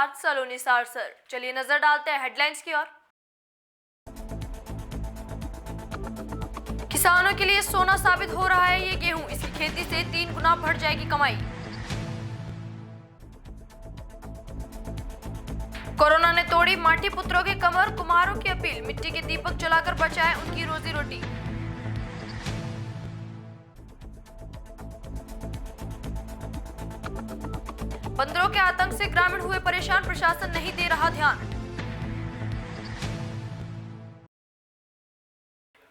साथ सलोनी सारसर। चलिए नजर डालते हैं हेडलाइंस की ओर। किसानों के लिए सोना साबित हो रहा है ये गेहूं। इसकी खेती से 3 गुना बढ़ जाएगी कमाई। कोरोना ने तोड़ी माटी पुत्रों की कमर। कुम्हारों की अपील, मिट्टी के दीपक जलाकर बचाएं उनकी रोजी रोटी। बंदरों के आतंक से ग्रामीण हुए परेशान, प्रशासन नहीं दे रहा ध्यान।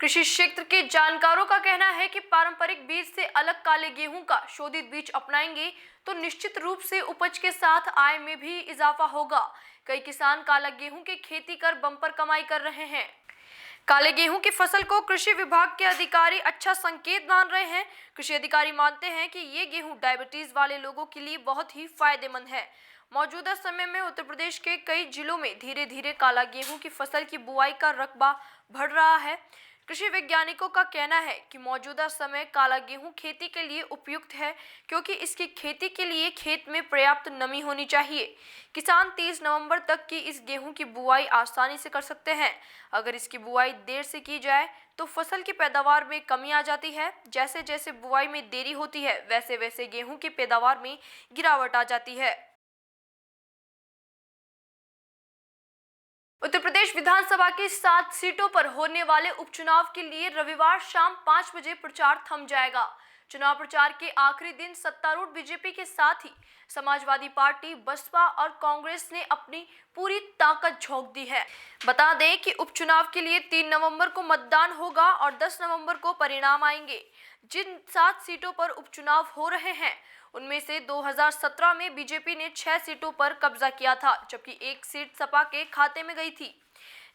कृषि क्षेत्र के जानकारों का कहना है कि पारंपरिक बीज से अलग काले गेहूं का शोधित बीज अपनाएंगे तो निश्चित रूप से उपज के साथ आय में भी इजाफा होगा। कई किसान काला गेहूं की खेती कर बम्पर कमाई कर रहे हैं। काले गेहूं की फसल को कृषि विभाग के अधिकारी अच्छा संकेत मान रहे हैं। कृषि अधिकारी मानते हैं कि ये गेहूं डायबिटीज वाले लोगों के लिए बहुत ही फायदेमंद है। मौजूदा समय में उत्तर प्रदेश के कई जिलों में धीरे धीरे काला गेहूं की फसल की बुआई का रकबा बढ़ रहा है। कृषि वैज्ञानिकों का कहना है कि मौजूदा समय काला गेहूं खेती के लिए उपयुक्त है, क्योंकि इसकी खेती के लिए खेत में पर्याप्त नमी होनी चाहिए। किसान 30 नवंबर तक की इस गेहूं की बुआई आसानी से कर सकते हैं। अगर इसकी बुआई देर से की जाए तो फसल की पैदावार में कमी आ जाती है। जैसे जैसे बुआई में देरी होती है वैसे वैसे गेहूं की पैदावार में गिरावट आ जाती है। उत्तर प्रदेश विधानसभा की 7 सीटों पर होने वाले उपचुनाव के लिए रविवार शाम 5 बजे प्रचार थम जाएगा। चुनाव प्रचार के आखिरी दिन सत्तारूढ़ बीजेपी के साथ ही समाजवादी पार्टी, बसपा और कांग्रेस ने अपनी पूरी ताकत झोंक दी है। बता दें कि उपचुनाव के लिए 3 नवंबर को मतदान होगा और 10 नवंबर को परिणाम आएंगे। जिन 7 सीटों पर उपचुनाव हो रहे हैं उनमें से 2017 में बीजेपी ने 6 सीटों पर कब्जा किया था, जबकि 1 सीट सपा के खाते में गई थी।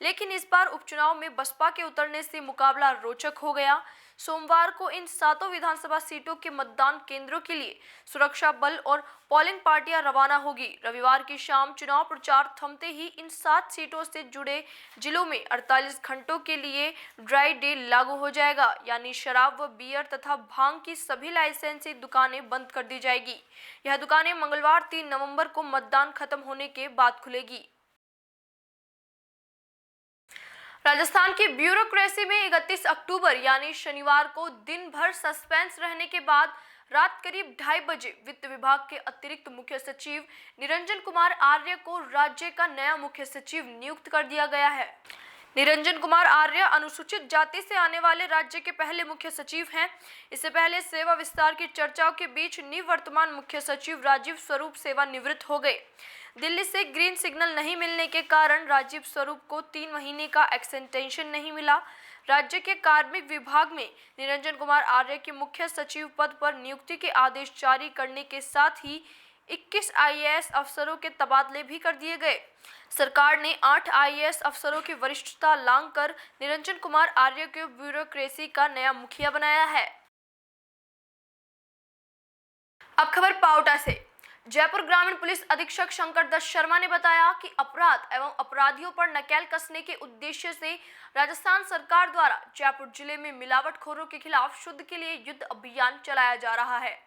लेकिन इस बार उपचुनाव में बसपा के उतरने से मुकाबला रोचक हो गया। सोमवार को इन 7 विधानसभा सीटों के मतदान केंद्रों के लिए सुरक्षा बल और पोलिंग पार्टियां रवाना होगी। रविवार की शाम चुनाव प्रचार थमते ही इन 7 सीटों से जुड़े जिलों में 48 घंटों के लिए ड्राई डे लागू हो जाएगा, यानी शराब व बियर तथा भांग की सभी लाइसेंसी दुकानें बंद कर दी जाएगी। यह दुकानें मंगलवार 3 नवंबर को मतदान खत्म होने के बाद खुलेगी। राजस्थान की ब्यूरोक्रेसी में 31 अक्टूबर यानी शनिवार को दिन भर सस्पेंस रहने के बाद रात करीब 2:30 बजे वित्त विभाग के अतिरिक्त मुख्य सचिव निरंजन कुमार आर्य को राज्य का नया मुख्य सचिव नियुक्त कर दिया गया है। निरंजन कुमार आर्य अनुसूचित जाति से आने वाले राज्य के पहले मुख्य सचिव हैं। इससे पहले सेवा विस्तार की चर्चाओं के बीच निवर्तमान मुख्य सचिव राजीव स्वरूप सेवानिवृत्त हो गए। दिल्ली से ग्रीन सिग्नल नहीं मिलने के कारण राजीव स्वरूप को 3 महीने का एक्सटेंशन नहीं मिला। राज्य के कार्मिक विभाग में निरंजन कुमार आर्य के मुख्य सचिव पद पर नियुक्ति के आदेश जारी करने के साथ ही 21 IAS अफसरों के तबादले भी कर दिए गए। सरकार ने 8 IAS अफसरों की वरिष्ठता लांघकर निरंजन कुमार आर्य को ब्यूरोक्रेसी का नया मुखिया बनाया है। अब खबर पाओटा से। जयपुर ग्रामीण पुलिस अधीक्षक शंकर दत्त शर्मा ने बताया कि अपराध एवं अपराधियों पर नकेल कसने के उद्देश्य से राजस्थान सरकार द्वारा जयपुर जिले में मिलावटखोरों के खिलाफ शुद्ध के लिए युद्ध अभियान चलाया जा रहा है।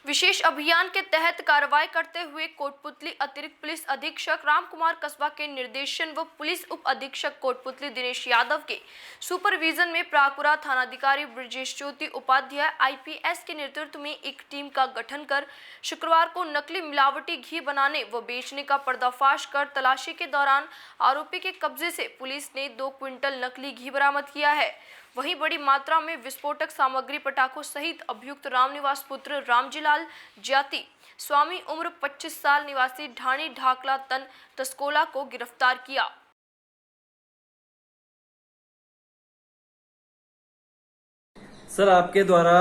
विशेष अभियान के तहत कार्रवाई करते हुए कोटपुतली अतिरिक्त पुलिस अधीक्षक रामकुमार कस्बा के निर्देशन व पुलिस उप अधीक्षक कोटपुतली दिनेश यादव के सुपरविजन में प्रागपुरा थानाधिकारी ब्रजेश ज्योति उपाध्याय IPS के नेतृत्व में एक टीम का गठन कर शुक्रवार को नकली मिलावटी घी बनाने व बेचने का पर्दाफाश कर तलाशी के दौरान आरोपी के कब्जे से पुलिस ने 2 क्विंटल नकली घी बरामद किया है। वहीं बड़ी मात्रा में विस्फोटक सामग्री पटाखों सहित अभियुक्त रामनिवास पुत्र रामजीलाल जाति स्वामी उम्र 25 साल निवासी ढाणी ढाकला तन तस्कोला को गिरफ्तार किया। सर, आपके द्वारा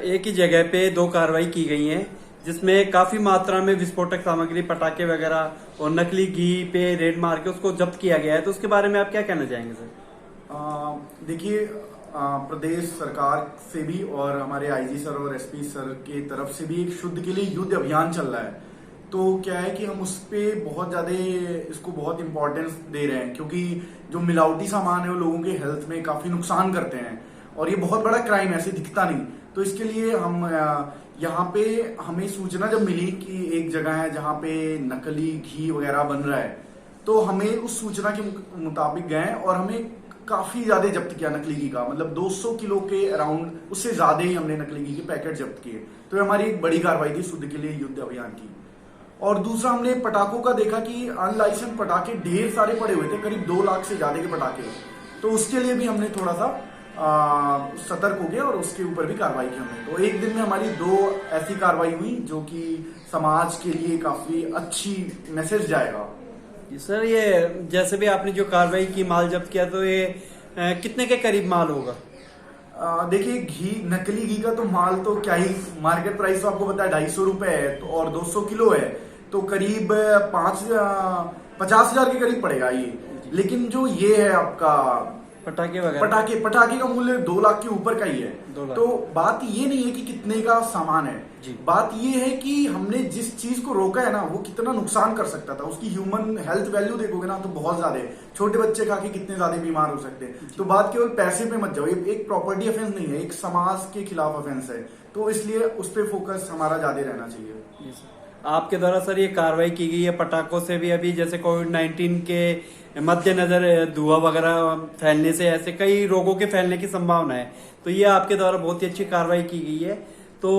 एक ही जगह पे 2 कार्रवाई की गई हैं, जिसमें काफी मात्रा में विस्फोटक सामग्री पटाखे वगैरह और नकली घी पे रेड मार के उसको जब्त किया गया है, तो उसके बारे में आप क्या कहना चाहेंगे सर? देखिए, प्रदेश सरकार से भी और हमारे IG सर और SP सर की तरफ से भी एक शुद्ध के लिए युद्ध अभियान चल रहा है। तो क्या है कि हम उस पर बहुत ज़्यादा इसको बहुत इम्पोर्टेंस दे रहे हैं, क्योंकि जो मिलावटी सामान है वो लोगों के हेल्थ में काफ़ी नुकसान करते हैं और ये बहुत बड़ा क्राइम ऐसे दिखता नहीं। तो इसके लिए हम यहाँ पे हमें सूचना जब मिली कि एक जगह है जहाँ पे नकली घी वगैरह बन रहा है, तो हमें उस सूचना के मुताबिक गए और हमें काफी ज्यादा जब्त किया नकली घी का, मतलब 200 किलो के अराउंड, उससे ज्यादा ही हमने नकली घी के पैकेट जब्त किए। तो ये हमारी एक बड़ी कार्रवाई थी शुद्ध के लिए युद्ध अभियान की। और दूसरा, हमने पटाखों का देखा कि अनलाइसेंस पटाखे ढेर सारे पड़े हुए थे, करीब 2 लाख से ज्यादा के पटाखे। तो उसके लिए भी हमने थोड़ा सा सतर्क हो गए और उसके ऊपर भी कार्रवाई की हमने। तो एक दिन में हमारी 2 ऐसी कार्रवाई हुई जो कि समाज के लिए काफी अच्छी मैसेज जाएगा। सर, ये जैसे भी आपने जो कार्रवाई की, माल जब्त किया, तो ये कितने के करीब माल होगा? देखिए, घी, नकली घी का तो माल तो क्या ही, मार्केट प्राइस तो आपको पता है 250 रुपए है, तो और 200 किलो है तो करीब 50,000 के करीब पड़ेगा ये। लेकिन जो ये है आपका पटाखे वगैरह, पटाखे का मूल्य 2 लाख के ऊपर का ही है। 2 लाख। तो बात ये नहीं है कि कितने का सामान है जी। बात ये है कि हमने जिस चीज को रोका है ना, वो कितना नुकसान कर सकता था। उसकी ह्यूमन हेल्थ वैल्यू देखोगे ना तो बहुत ज्यादा है। छोटे बच्चे खा के कितने ज्यादा बीमार हो सकते हैं। तो बात केवल पैसे पे मत जाओ, ये एक प्रॉपर्टी ऑफेंस नहीं है, एक समाज के खिलाफ ऑफेंस है। तो इसलिए उस पर फोकस हमारा ज्यादा रहना चाहिए। जी सर। आपके द्वारा सर ये कार्रवाई की गई है पटाखों से भी, अभी जैसे कोविड-19 के मद्देनजर धुआं वगैरह फैलने से ऐसे कई रोगों के फैलने की संभावना है, तो ये आपके द्वारा बहुत ही अच्छी कार्रवाई की गई है। तो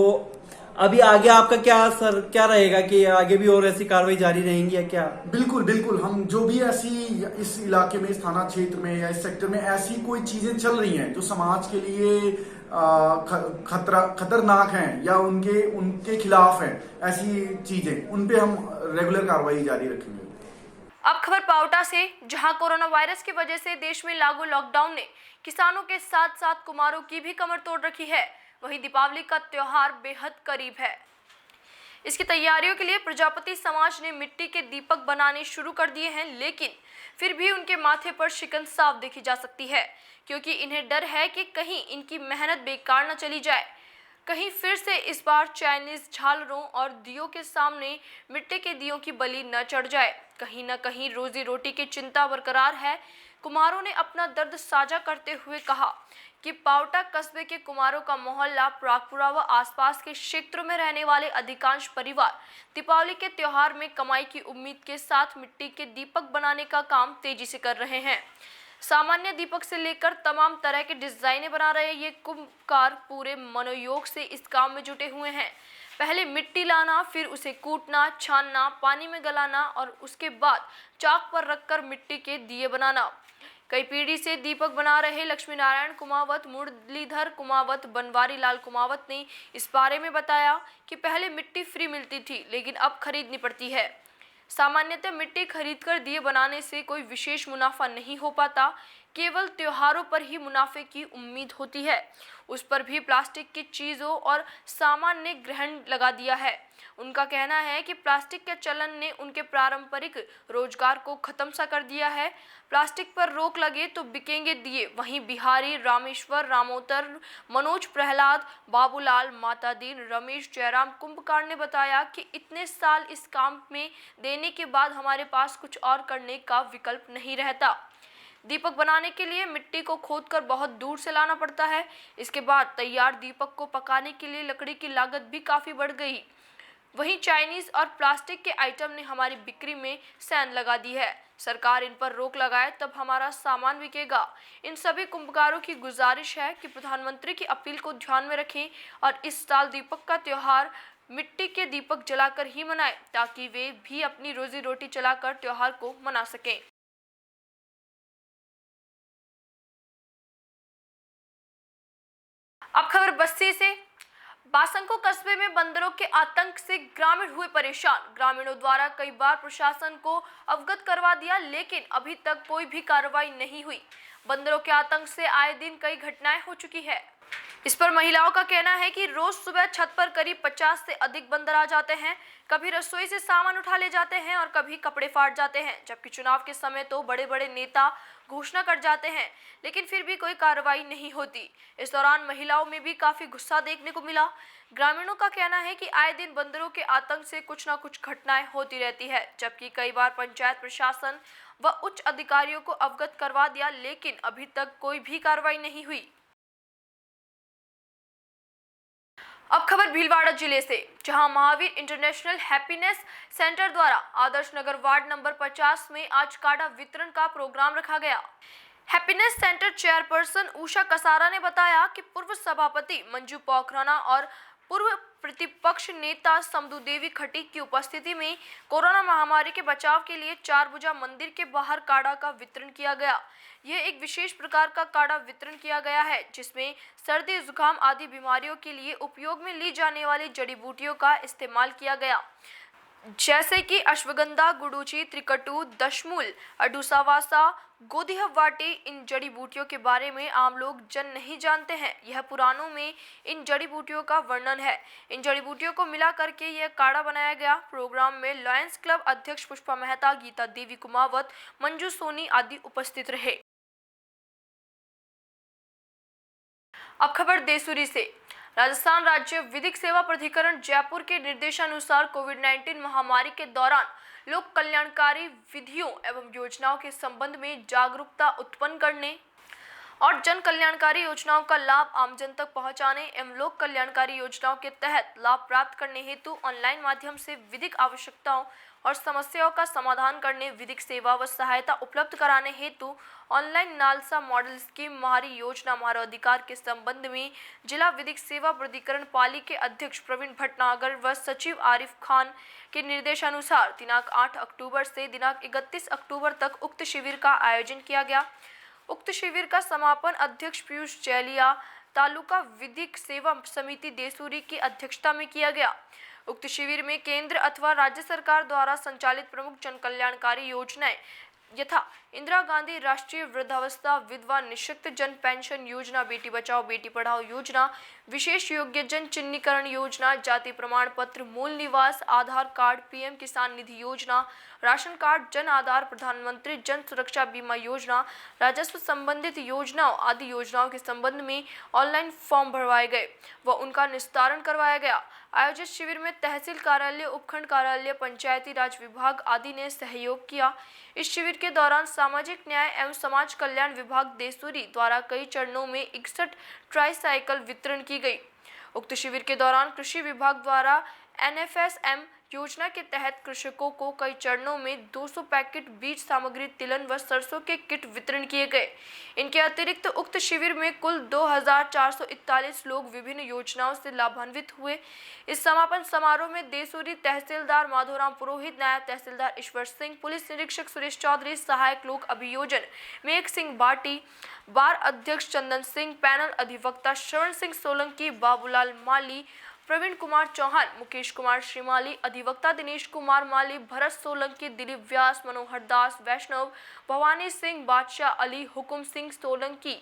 अभी आगे आपका क्या रहेगा कि आगे भी और ऐसी कार्रवाई जारी रहेंगी या क्या? बिल्कुल बिल्कुल, हम जो भी ऐसी इस इलाके में, इस थाना क्षेत्र में या इस सेक्टर में ऐसी कोई चीजें चल रही हैं जो समाज के लिए खतरनाक हैं या उनके खिलाफ हैं, ऐसी चीजें, उन पे हम रेगुलर कार्रवाई जारी रखेंगे। अब खबर पावटा से, जहां कोरोना वायरस की वजह से देश में लागू लॉकडाउन ने किसानों के साथ साथ कुम्हारों की भी कमर तोड़ रखी है। वहीं दीपावली का त्योहार बेहद करीब है। इसकी तैयारियों के लिए प्रजापति समाज ने मिट्टी के दीपक बनाने शुरू कर दिए हैं, लेकिन फिर भी उनके माथे पर शिकन साफ देखी जा सकती है, क्योंकि इन्हें डर है कि कहीं इनकी मेहनत बेकार न चली जाए। कहीं फिर से इस बार चाइनीज झालरों और दियों के सामने मिट्टी के दियों की बलि न चढ़ जाए। कहीं न कहीं रोजी रोटी की चिंता बरकरार है। कुम्हारों ने अपना दर्द साझा करते हुए कहा कि पावटा कस्बे के कुम्हारों का मोहल्ला, प्रागपुरा व आसपास के क्षेत्रों में रहने वाले अधिकांश परिवार दीपावली के त्योहार में कमाई की उम्मीद के साथ मिट्टी के दीपक बनाने का काम तेजी से कर रहे हैं। सामान्य दीपक से लेकर तमाम तरह के डिजाइनें बना रहे ये कुम्हार पूरे मनोयोग से इस काम में जुटे हुए हैं। पहले मिट्टी लाना, फिर उसे कूटना, छानना, पानी में गलाना और उसके बाद चाक पर रखकर मिट्टी के दिए बनाना। कई पीढ़ी से दीपक बना रहे लक्ष्मी नारायण कुमावत, मुरलीधर कुमावत, बनवारी लाल कुमावत ने इस बारे में बताया कि पहले मिट्टी फ्री मिलती थी, लेकिन अब खरीदनी पड़ती है। सामान्यतः मिट्टी खरीदकर दिए बनाने से कोई विशेष मुनाफा नहीं हो पाता, केवल त्योहारों पर ही मुनाफे की उम्मीद होती है। उस पर भी प्लास्टिक की चीज़ों और सामान ने ग्रहण लगा दिया है। उनका कहना है कि प्लास्टिक के चलन ने उनके पारंपरिक रोजगार को खत्म सा कर दिया है। प्लास्टिक पर रोक लगे तो बिकेंगे दिए। वहीं बिहारी, रामेश्वर, रामोतर, मनोज, प्रहलाद, बाबूलाल, माता दीन, रमेश, जयराम कुंभकार ने बताया कि इतने साल इस काम में देने के बाद हमारे पास कुछ और करने का विकल्प नहीं रहता। दीपक बनाने के लिए मिट्टी को खोदकर बहुत दूर से लाना पड़ता है। इसके बाद तैयार दीपक को पकाने के लिए लकड़ी की लागत भी काफ़ी बढ़ गई। वहीं चाइनीज और प्लास्टिक के आइटम ने हमारी बिक्री में सेंध लगा दी है। सरकार इन पर रोक लगाए तब हमारा सामान बिकेगा। इन सभी कुंभकारों की गुजारिश है कि प्रधानमंत्री की अपील को ध्यान में रखें और इस साल दीपक का त्योहार मिट्टी के दीपक जलाकर ही मनाएं, ताकि वे भी अपनी रोजी रोटी चलाकर त्योहार को मना सकें। अब खबर बस्ती से। बासंको कस्बे में बंदरों के आतंक से ग्रामीण हुए परेशान। ग्रामीणों द्वारा कई बार प्रशासन को अवगत करवा दिया, लेकिन अभी तक कोई भी कार्रवाई नहीं हुई। बंदरों के आतंक से आए दिन कई घटनाएं हो चुकी है। इस पर महिलाओं का कहना है कि रोज सुबह छत पर करीब 50 से अधिक बंदर आ जाते हैं। कभी रसोई से सामान उठा ले जाते हैं और कभी कपड़े फाड़ जाते हैं। जबकि चुनाव के समय तो बड़े बड़े नेता घोषणा कर जाते हैं, लेकिन फिर भी कोई कार्रवाई नहीं होती। इस दौरान महिलाओं में भी काफी गुस्सा देखने को मिला। ग्रामीणों का कहना है कि आए दिन बंदरों के आतंक से कुछ न कुछ घटनाएं होती रहती है, जबकि कई बार पंचायत प्रशासन व उच्च अधिकारियों को अवगत करवा दिया, लेकिन अभी तक कोई भी कार्रवाई नहीं हुई। अब खबर भीलवाड़ा जिले से, जहां महावीर इंटरनेशनल हैप्पीनेस सेंटर द्वारा आदर्श नगर वार्ड नंबर 50 में आज काढ़ा वितरण का प्रोग्राम रखा गया। Happiness centre chairperson Usha Kasara ने बताया कि पूर्व सभापति मंजू पोखराना और पूर्व प्रतिपक्ष नेता समदू देवी खटीक की उपस्थिति में कोरोना महामारी के बचाव के लिए चारभुजा मंदिर के बाहर काढ़ा का वितरण किया गया। यह एक विशेष प्रकार का काढ़ा वितरण किया गया है, जिसमें सर्दी, जुकाम आदि बीमारियों के लिए उपयोग में ली जाने वाली जड़ी बूटियों का इस्तेमाल किया गया, जैसे कि अश्वगंधा, गुडुचि, त्रिकटु, दशमूल, अडुसावासा, गोदिह वाटी। इन जड़ी बूटियों के बारे में आम लोग जन नहीं जानते हैं। यह पुराणों में इन जड़ी बूटियों का वर्णन है। इन जड़ी बूटियों को मिला करके यह काढ़ा बनाया गया। प्रोग्राम में लॉयंस क्लब अध्यक्ष पुष्पा मेहता, गीता देवी कुमावत, मंजू सोनी आदि उपस्थित रहे। अब खबर देसूरी से। राजस्थान राज्य विधिक सेवा प्राधिकरण जयपुर के निर्देशानुसार कोविड-19 महामारी के दौरान लोक कल्याणकारी विधियों एवं योजनाओं के संबंध में जागरूकता उत्पन्न करने और जन कल्याणकारी योजनाओं का लाभ आमजन तक पहुंचाने एवं लोक कल्याणकारी योजनाओं के तहत लाभ प्राप्त करने हेतु ऑनलाइन माध्यम से विधिक आवश्यकताओं और समस्याओं का समाधान करने, विधिक सेवा व सहायता उपलब्ध कराने हेतु ऑनलाइन नालसा मॉडल स्कीम महारी योजना मानवाधिकार के संबंध में जिला विधिक सेवा प्राधिकरण पाली के अध्यक्ष प्रवीण भटनागर व सचिव आरिफ खान के निर्देशानुसार दिनांक 8 अक्टूबर से दिनांक 31 अक्टूबर तक उक्त शिविर का आयोजन किया गया। उक्त शिविर का समापन अध्यक्ष पीयूष जैलिया, तालुका विधिक सेवा समिति देसूरी की अध्यक्षता में किया गया। उक्त शिविर में केंद्र अथवा राज्य सरकार द्वारा संचालित प्रमुख जन कल्याणकारी योजनाएं यथा इंदिरा गांधी राष्ट्रीय वृद्धावस्था विधवा निःशक्त जन पेंशन योजना, बेटी बचाओ बेटी पढ़ाओ योजना, विशेष योग्य जन चिन्हीकरण योजना, जाति प्रमाण पत्र, मूल निवास, आधार कार्ड, पीएम किसान निधि योजना, राशन कार्ड, जन आधार, प्रधानमंत्री जन सुरक्षा बीमा योजना, राजस्व संबंधित योजनाओं आदि योजनाओं के संबंध में ऑनलाइन फॉर्म भरवाए गए व उनका निस्तारण करवाया गया। आयोजित शिविर में तहसील कार्यालय, उपखंड कार्यालय, पंचायती राज विभाग आदि ने सहयोग किया। इस शिविर के दौरान सामाजिक न्याय एवं समाज कल्याण विभाग देसूरी द्वारा कई चरणों में 61 ट्राईसाइकिल वितरण की गई। उक्त शिविर के दौरान कृषि विभाग द्वारा NFSM योजना के तहत कृषकों को कई चरणों में 200 पैकेट बीज सामग्री, तिलहन व सरसों के किट वितरण किए गए। इनके अतिरिक्त उक्त शिविर में कुल 2441 लोग विभिन्न योजनाओं से लाभान्वित हुए। इस समापन समारोह में देसूरी तहसीलदार माधोराम पुरोहित, नायब तहसीलदार ईश्वर सिंह, पुलिस निरीक्षक सुरेश चौधरी, सहायक लोक अभियोजन मेघ सिंह बाटी, बार अध्यक्ष चंदन सिंह, पैनल अधिवक्ता श्रवण सिंह सोलंकी, बाबूलाल माली, प्रवीण कुमार चौहान, मुकेश कुमार श्रीमाली, अधिवक्ता दिनेश कुमार माली, भरत सोलंकी, दिलीप व्यास, मनोहर दास वैष्णव, भवानी सिंह, बादशाह अली, हुकुम सिंह सोलंकी,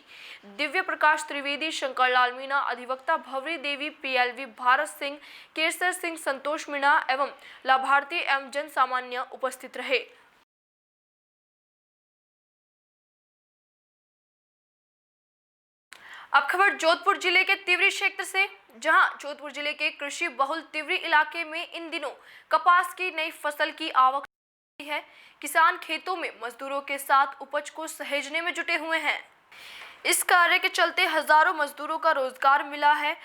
दिव्य प्रकाश त्रिवेदी, शंकर लाल मीणा, अधिवक्ता भवरी देवी, PLV भारत सिंह, केसर सिंह, संतोष मीणा एवं लाभार्थी एवं जन सामान्य उपस्थित रहे। अब खबर जोधपुर जिले के तिवरी क्षेत्र से, जहां जोधपुर जिले के कृषि बहुल तिवरी इलाके में इन दिनों कपास की नई फसल की आवक है। किसान खेतों में मजदूरों के साथ उपज को सहेजने में जुटे हुए हैं। इस कार्य के चलते हजारों मजदूरों का रोजगार मिला है।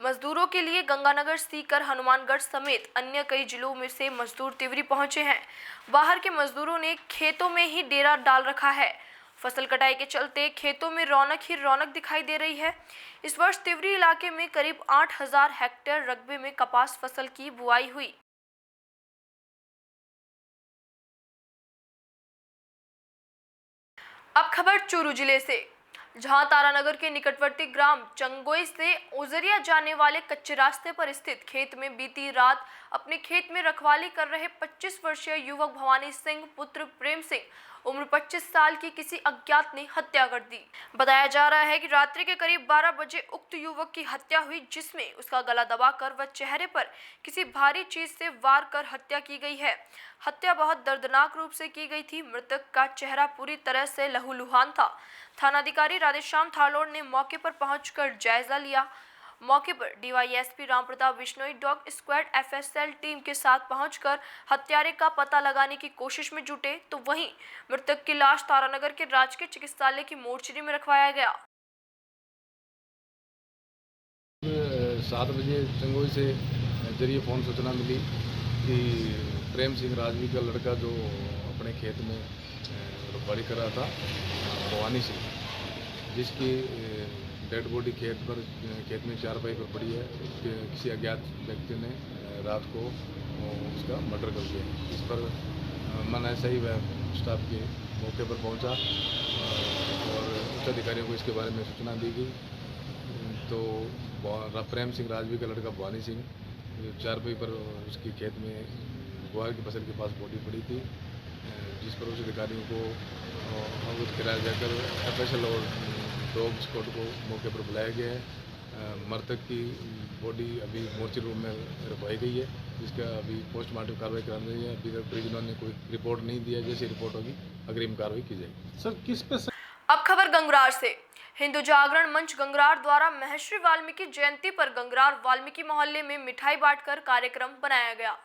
मजदूरों के लिए गंगानगर, सीकर, हनुमानगढ़ समेत अन्य कई जिलों में से मजदूर तिवरी पहुंचे हैं। बाहर के मजदूरों ने खेतों में ही डेरा डाल रखा है। फसल कटाई के चलते खेतों में रौनक ही रौनक दिखाई दे रही है। इस वर्ष तिवरी इलाके में करीब 8000 हेक्टेयर रकबे में कपास फसल की बुआई हुई। अब खबर चूरू जिले से, जहां तारानगर के निकटवर्ती ग्राम चंगोई से ओजरिया जाने वाले कच्चे रास्ते पर स्थित खेत में बीती रात अपने खेत में रखवाली कर रहे 25 वर्षीय युवक भवानी सिंह पुत्र प्रेम सिंह उम्र 25 साल की किसी अज्ञात ने हत्या कर दी। बताया जा रहा है कि रात्रि के करीब 12 बजे उक्त युवक की हत्या हुई, जिसमें उसका गला दबाकर व चेहरे पर किसी भारी चीज से वार कर हत्या की गई है। हत्या बहुत दर्दनाक रूप से की गई थी। मृतक का चेहरा पूरी तरह से लहूलुहान था। थानाधिकारी राधेश्याम थालोड़ ने मौके पर पहुंचकर जायजा लिया। मौके पर DYSP Rampratap Bishnoi dog squad FSL team के साथ पहुंचकर हत्यारे का पता लगाने की कोशिश में जुटे, तो वहीं मृतक की लाश तारानगर के राजकीय चिकित्सालय की मोर्चरी में रखवाया गया। 7 बजे चंगोई से जरिए फ़ोन सूचना मिली कि प्रेम सिंह राजवी का लड़का जो अपने खेत में रोपवाड़ी कर रहा था भवानी सिंह, जिसकी डेड बॉडी खेत में चारपाई पर पड़ी है, किसी अज्ञात व्यक्ति ने रात को उसका मर्डर कर दिया। इस पर मन ऐसा ही वह स्टाफ के मौके पर पहुंचा और उच्च अधिकारियों को इसके बारे में सूचना दी गई। तो प्रेम सिंह राजवी का लड़का भवानी सिंह चारपाई पर उसकी खेत में गुआर की फसल के पास बॉडी पड़ी थी, जिस पर उच्च अधिकारियों को अवगत कराया जाकर FSL और डॉग स्क्वाड को मौके पर बुलाया गया है। मृतक की बॉडी अभी मोर्चरी रूम में रखवाई गई है, जिसका अभी पोस्टमार्टम कार्रवाई कराई गई है। अभी तक परिजनों ने कोई रिपोर्ट नहीं दिया, जैसी रिपोर्ट होगी अग्रिम कार्रवाई की जाएगी। सर किस पे अब खबर गंगरार से। हिंदू जागरण मंच गंगरार द्वारा महर्षि वाल्मीकि जयंती पर गंगरार वाल्मीकि मोहल्ले में मिठाई बांटकर कार्यक्रम बनाया गया।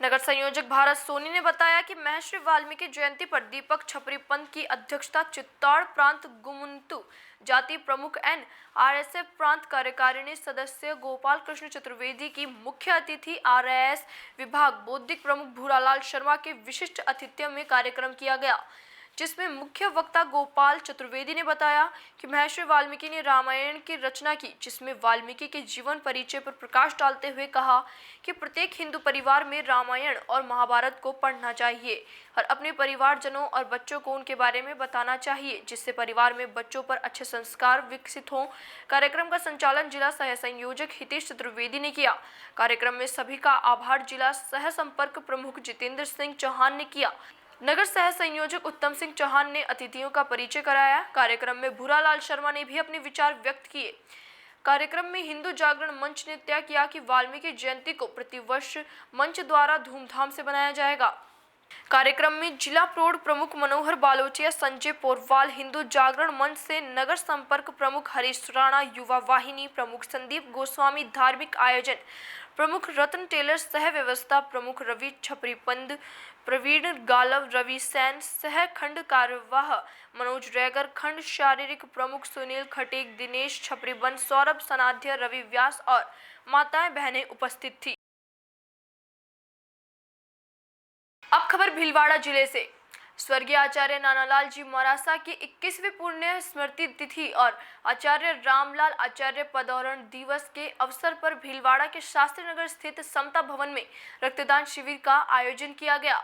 नगर संयोजक भारत सोनी ने बताया कि महर्षि वाल्मीकि जयंती पर दीपक छपरी पंत की अध्यक्षता चित्तौड़ प्रांत गुमुंतु जाति प्रमुख RSF प्रांत कार्यकारिणी सदस्य गोपाल कृष्ण चतुर्वेदी की मुख्य अतिथि RIS विभाग बौद्धिक प्रमुख भूरालाल शर्मा के विशिष्ट आतिथ्य में कार्यक्रम किया गया, जिसमें मुख्य वक्ता गोपाल चतुर्वेदी ने बताया कि महर्षि वाल्मीकि ने रामायण की रचना की, जिसमें वाल्मीकि के जीवन परिचय पर प्रकाश डालते हुए कहा कि प्रत्येक हिंदू परिवार में रामायण और महाभारत को पढ़ना चाहिए और अपने परिवारजनों और बच्चों को उनके बारे में बताना चाहिए, जिससे परिवार में बच्चों पर अच्छे संस्कार विकसित हों। कार्यक्रम का संचालन जिला सह संयोजक हितेश चतुर्वेदी ने किया। कार्यक्रम में सभी का आभार जिला सह संपर्क प्रमुख जितेंद्र सिंह चौहान ने किया। नगर सह संयोजक उत्तम सिंह चौहान ने अतिथियों का परिचय कराया। कार्यक्रम में भूरालाल शर्मा ने भी अपने विचार व्यक्त किए। कार्यक्रम में हिंदू जागरण मंच ने तय किया कि वाल्मीकि जयंती को प्रतिवर्ष मंच द्वारा धूमधाम से मनाया जाएगा। कार्यक्रम में जिला प्रोड प्रमुख मनोहर बालोचिया, संजय पोरवाल, हिंदू जागरण मंच से नगर संपर्क प्रमुख हरीश राणा, युवा वाहिनी प्रमुख संदीप गोस्वामी, धार्मिक आयोजन प्रमुख रतन टेलर, सह व्यवस्था प्रमुख रवि छपरीपंद, प्रवीण गालव, रवि सैन, सह खंड कार्यवाह मनोज रैगर, खंड शारीरिक प्रमुख सुनील खटेक, दिनेश छपरीबन, सौरभ सनाध्य, रवि व्यास और माताएं बहनें उपस्थित थी। अब खबर भीलवाड़ा जिले से। स्वर्गीय आचार्य नानालाल जी मरासा की 21वीं पुण्य स्मृति तिथि और आचार्य रामलाल आचार्य पदौरण दिवस के अवसर पर भीलवाड़ा के शास्त्री नगर स्थित समता भवन में रक्तदान शिविर का आयोजन किया गया।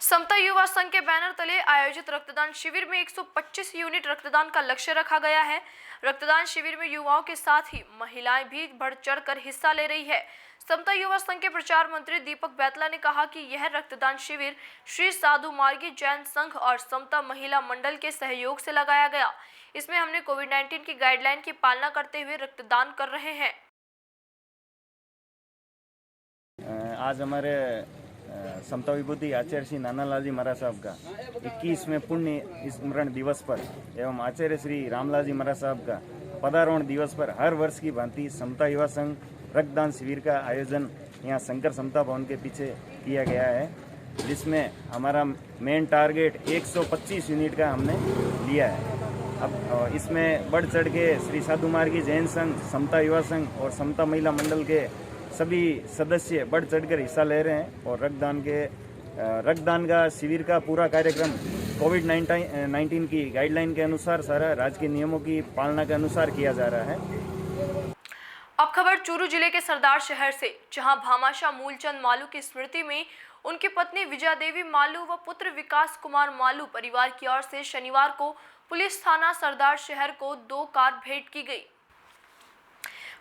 समता युवा संघ के बैनर तले आयोजित रक्तदान शिविर में 125 यूनिट रक्तदान का लक्ष्य रखा गया है। रक्तदान शिविर में युवाओं के साथ ही महिलाएं भी बढ़ चढ़कर हिस्सा ले रही है। समता युवा संघ के प्रचार मंत्री दीपक बैतला ने कहा कि यह रक्तदान शिविर श्री साधु मार्गी जैन संघ और समता महिला मंडल के सहयोग से लगाया गया। इसमें हमने कोविड-19 की गाइडलाइन की पालना करते हुए रक्तदान कर रहे हैं। आज हमारे समता विभूति आचार्य श्री नानालाल जी महाराज साहब का 21वें पुण्य स्मरण दिवस पर एवं आचार्य श्री रामलाल जी महाराज साहब का पदारोहण दिवस पर हर वर्ष की भांति समता युवा संघ रक्तदान शिविर का आयोजन यहाँ शंकर समता भवन के पीछे किया गया है, जिसमें हमारा मेन टारगेट 125 यूनिट का हमने लिया है। अब इसमें बढ़ चढ़ के श्री साधु मार्गी जैन संघ, समता युवा संघ और समता महिला मंडल के सभी सदस्य बढ़ चढ़कर हिस्सा ले रहे हैं और रक्तदान का शिविर का पूरा कार्यक्रम कोविड-19 की गाइडलाइन के अनुसार सारा राज्य के नियमों की पालना के अनुसार किया जा रहा है। अब खबर चूरू जिले के सरदार शहर से, जहां भामाशाह मूलचंद मालू की स्मृति में उनकी पत्नी विजया देवी मालू व पुत्र विकास कुमार मालू परिवार की ओर से शनिवार को पुलिस थाना सरदार शहर को 2 कार भेंट की गई।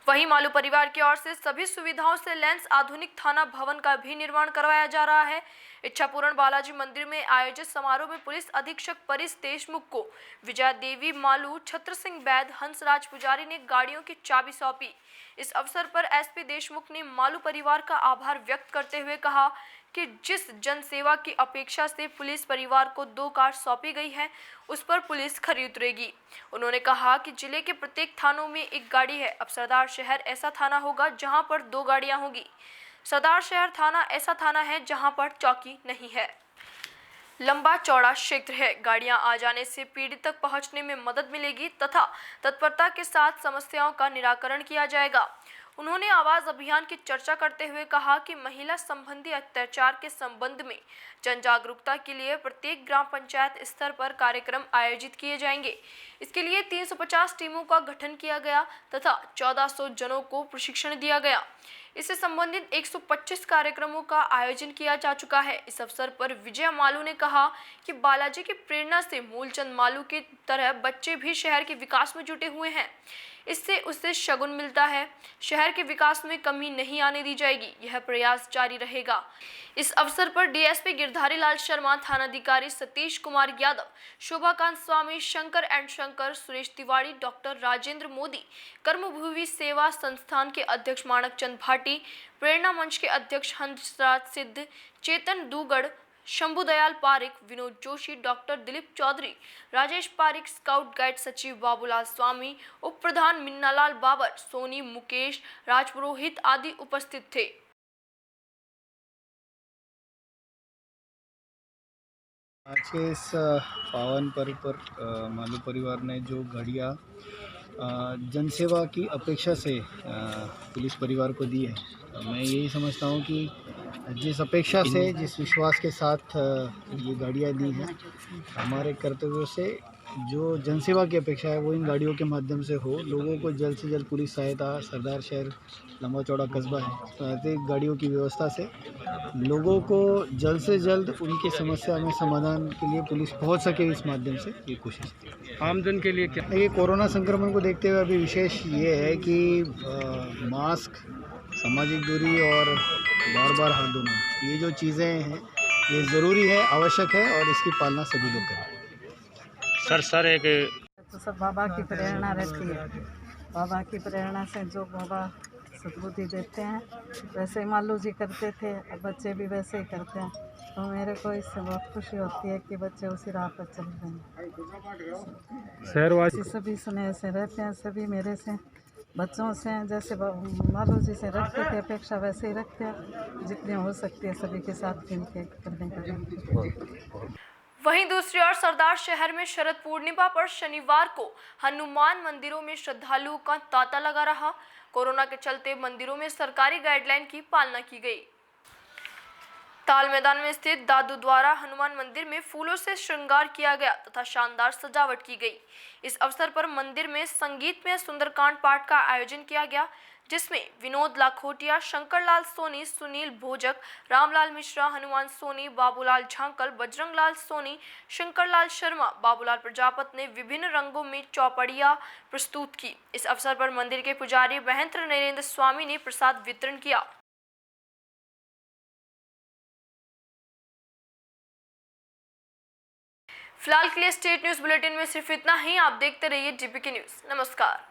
वहीं मालू परिवार की ओर से सभी सुविधाओं से लैस आधुनिक थाना भवन का भी निर्माण करवाया जा रहा है। इच्छापूर्ण बालाजी मंदिर में आयोजित समारोह में पुलिस अधीक्षक परिस देशमुख को विजया देवी मालू, छत्र सिंह बैद, हंसराज पुजारी ने गाड़ियों की चाबी सौंपी। इस अवसर पर एसपी देशमुख ने मालू परिवार का आभार व्यक्त करते हुए कहा कि जिस जनसेवा की अपेक्षा से पुलिस परिवार को 2 कार सौंपी गई है, उस पर पुलिस खरी उतरेगी। उन्होंने कहा कि जिले के प्रत्येक थानों में 1 गाड़ी है। अब सरदार शहर ऐसा थाना होगा जहां पर 2 गाड़ियां होगी। सरदार शहर थाना ऐसा थाना है जहां पर चौकी नहीं है। लंबा चौड़ा क्षेत्र है, गाड़ियां आ जाने से पीड़ित तक पहुंचने में मदद मिलेगी तथा तत्परता के साथ समस्याओं का निराकरण किया जाएगा। उन्होंने आवाज अभियान की चर्चा करते हुए कहा कि महिला संबंधी अत्याचार के संबंध में जन जागरूकता के लिए प्रत्येक ग्राम पंचायत स्तर पर कार्यक्रम आयोजित किए जाएंगे। इसके लिए 350 टीमों का गठन किया गया तथा 1400 जनों को प्रशिक्षण दिया गया। इससे संबंधित 125 कार्यक्रमों का आयोजन किया जा चुका है। इस अवसर पर विजय मालू ने कहा कि बालाजी की प्रेरणा से मूलचंद मालू की तरह बच्चे भी शहर के विकास में जुटे हुए हैं। इससे उसे शगुन मिलता है। शहर के विकास में कमी नहीं आने दी जाएगी। यह प्रयास जारी रहेगा। इस अवसर पर डीएसपी गिरधारी लाल शर्मा, थानाधिकारी सतीश कुमार यादव, शोभाकांत स्वामी, शंकर एंड शंकर, सुरेश तिवारी, डॉक्टर राजेंद्र मोदी, कर्मभूमि सेवा संस्थान के अध्यक्ष माणक चंद भाटी, प्रेरणा मंच के अध्यक्ष Hansraj Siddh, Chetan Dugar, Shambhudayal Pareek, Vinod Joshi, doctor Dilip Chaudhary, Rajesh Pareek, scout guide सचिव बाबूलाल स्वामी, उप प्रधान मिन्नालाल बाबर, सोनी, मुकेश, राजपुरोहित आदि उपस्थित थे। आज के इस पावन पर्व पर मालू परिवार ने जो घड़ियाँ जनसेवा की अपेक्षा से पुलिस परिवार को दी है, मैं यही समझता हूँ कि जिस अपेक्षा से, जिस विश्वास के साथ ये गाड़ियाँ दी हैं, हमारे कर्तव्यों से जो जनसेवा की अपेक्षा है वो इन गाड़ियों के माध्यम से हो। लोगों को जल्द से जल्द पुलिस सहायता, सरदार शहर लंबा चौड़ा कस्बा है, तो ऐसे गाड़ियों की व्यवस्था से लोगों को जल्द से जल्द उनकी समस्या में समाधान के लिए पुलिस पहुंच सके। इस माध्यम से ये कोशिश की। आमजन के लिए क्या? ये कोरोना संक्रमण को देखते हुए अभी विशेष ये है कि मास्क, सामाजिक दूरी और बार बार हाथ धोना, ये जो चीज़ें हैं ये ज़रूरी है, आवश्यक है और इसकी पालना सभी लोग करें। सर एक तो सब बाबा की प्रेरणा रहती है। बाबा की प्रेरणा से जो बाबा सद्बुद्धि देते हैं वैसे ही मालू जी करते थे, अब बच्चे भी वैसे ही करते हैं। तो मेरे को इससे बहुत खुशी होती है कि बच्चे उसी राह पर चल रहे हैं। शहरवासी सभी स्नेह से रहते हैं, सभी मेरे से बच्चों से हैं, जैसे मालू जी से रखते थे अपेक्षा वैसे ही रखते हैं। जितने हो सकती है सभी के साथ मिलकर करने का। वहीं दूसरी ओर सरदार शहर में शरद पूर्णिमा पर शनिवार को हनुमान मंदिरों में श्रद्धालुओं का तांता लगा रहा। कोरोना के चलते मंदिरों में सरकारी गाइडलाइन की पालना की गई। ताल मैदान में स्थित दादू द्वारा हनुमान मंदिर में फूलों से श्रृंगार किया गया तथा शानदार सजावट की गई। इस अवसर पर मंदिर में संगीत में सुंदरकांड पाठ का आयोजन किया गया, जिसमें विनोद लाखोटिया, शंकरलाल सोनी, सुनील भोजक, रामलाल मिश्रा, हनुमान सोनी, बाबूलाल झांकल, बजरंगलाल सोनी, शंकरलाल शर्मा, बाबूलाल प्रजापत ने विभिन्न रंगों में चौपड़ियां प्रस्तुत की। इस अवसर पर मंदिर के पुजारी महंत नरेंद्र स्वामी ने प्रसाद वितरण किया। फिलहाल के लिए स्टेट न्यूज बुलेटिन में सिर्फ इतना ही। आप देखते रहिए जीपीके न्यूज। नमस्कार।